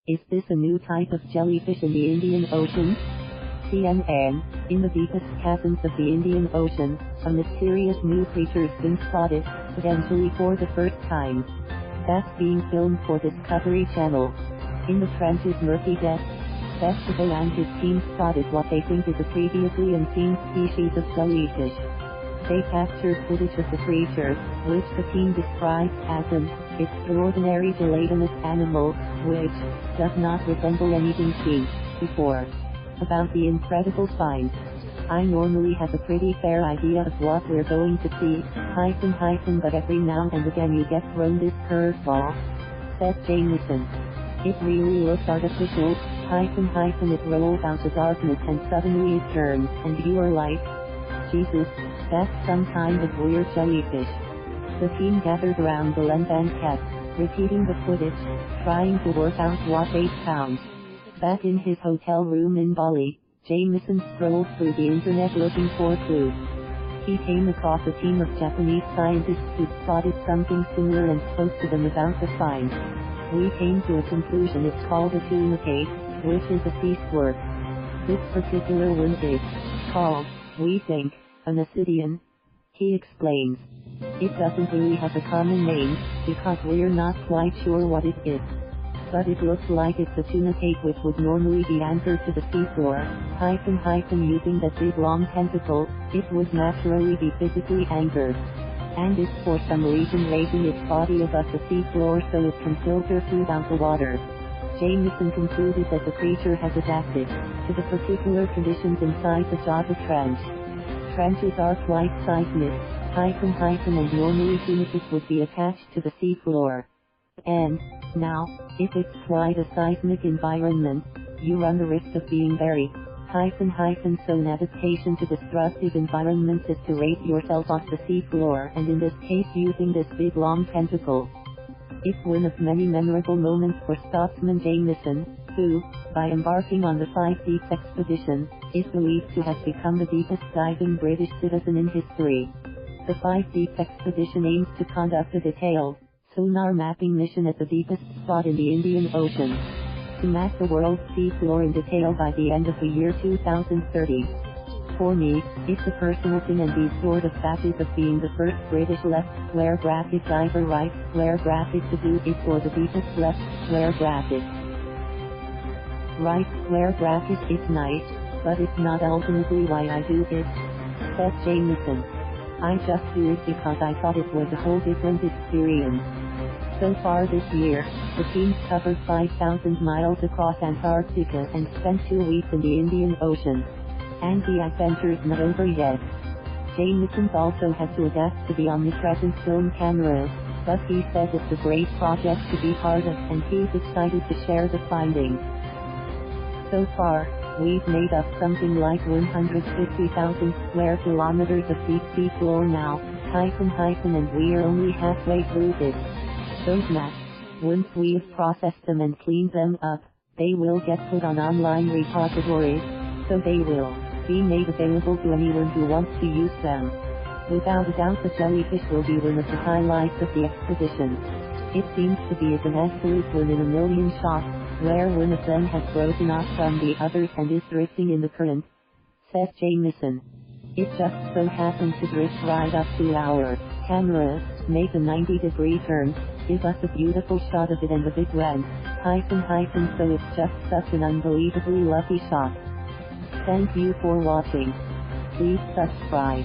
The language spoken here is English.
Is this a new type of jellyfish in the Indian Ocean? CNN, in the deepest chasms of the Indian Ocean, a mysterious new creature's been spotted, potentially for the first time. That's being filmed for Discovery Channel. In the trench's murky depths, Vescovo and his team spotted what they think is a previously unseen species of jellyfish. They captured footage of the creature, which the team describes as an extraordinary gelatinous animal, which does not resemble anything seen before. About the incredible find. I normally have a pretty fair idea of what we're going to see, but every now and again you get thrown this curveball, said Jamieson. It really looks artificial, it rolls out the darkness and suddenly it turns, and you are like, Jesus, that's some kind of weird jellyfish. The team gathered around the lens and kept repeating the footage, trying to work out what they found. Back in his hotel room in Bali, Jamieson scrolled through the internet looking for clues. He came across a team of Japanese scientists who spotted something similar and spoke to them about the find. We came to a conclusion. It's called a tunicate, which is a sea squirt. This particular one is called, we think, an ascidian. He explains. It doesn't really have a common name, because we're not quite sure what it is. But it looks like it's a tunicate which would normally be anchored to the seafloor, using that big long tentacle, it would naturally be physically anchored. And it's for some reason raising its body above the seafloor so it can filter food out the water. Jamieson concluded that the creature has adapted to the particular conditions inside the Java Trench. Trenches are quite seismic, and normally tunicates would be attached to the seafloor. And, now, if it's quite a seismic environment, you run the risk of being buried, so an adaptation to destructive environments is to raise yourself off the seafloor and in this case using this big long tentacle. It's one of many memorable moments for Scotsman Jamieson, who, by embarking on the 5 Deeps expedition, is believed to have become the deepest diving British citizen in history. The 5 Deeps expedition aims to conduct a detailed sonar mapping mission at the deepest spot in the Indian Ocean, to map the world's seafloor in detail by the end of the year 2030. For me, it's a personal thing, and these sort of badges of being the first British left square bracket diver right square bracket to do it, or the deepest left square bracket right square bracket, it's nice, but it's not ultimately why I do it, said Jamieson. I just do it because I thought it was a whole different experience. So far this year, the team's covered 5,000 miles across Antarctica and spent 2 weeks in the Indian Ocean. And the adventure's not over yet. Jameson's also had to adapt to the omnipresent film cameras, but he says it's a great project to be part of and he's excited to share the findings. So far, we've made up something like 150,000 square kilometers of deep sea floor now, and we're only halfway through this. Those maps, once we've processed them and cleaned them up, they will get put on online repositories, so they will be made available to anyone who wants to use them. Without a doubt, the jellyfish will be one of the highlights of the expedition. It seems to be an absolute one in a million shots, where one of them has broken off from the others and is drifting in the current, says Jamieson. It just so happened to drift right up to our cameras, make a 90-degree turn, give us a beautiful shot of it and a big went, so it's just such an unbelievably lucky shot. Thank you for watching. Please subscribe.